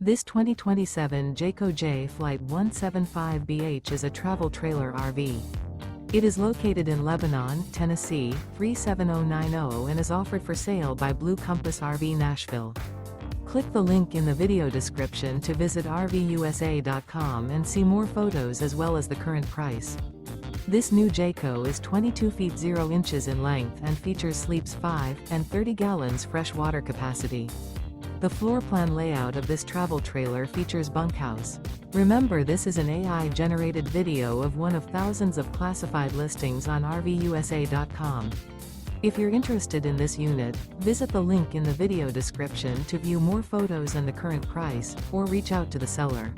This 2027 Jayco Jay Flight 175BH is a travel trailer RV. It is located in Lebanon, Tennessee, 37090 and is offered for sale by Blue Compass RV Nashville. Click the link in the video description to visit RVUSA.com and see more photos as well as the current price. This new Jayco is 22 feet 0 inches in length and features sleeps 5 and 30 gallons fresh water capacity. The floor plan layout of this travel trailer features bunkhouse. Remember, this is an AI-generated video of one of thousands of classified listings on RVUSA.com. If you're interested in this unit, visit the link in the video description to view more photos and the current price, or reach out to the seller.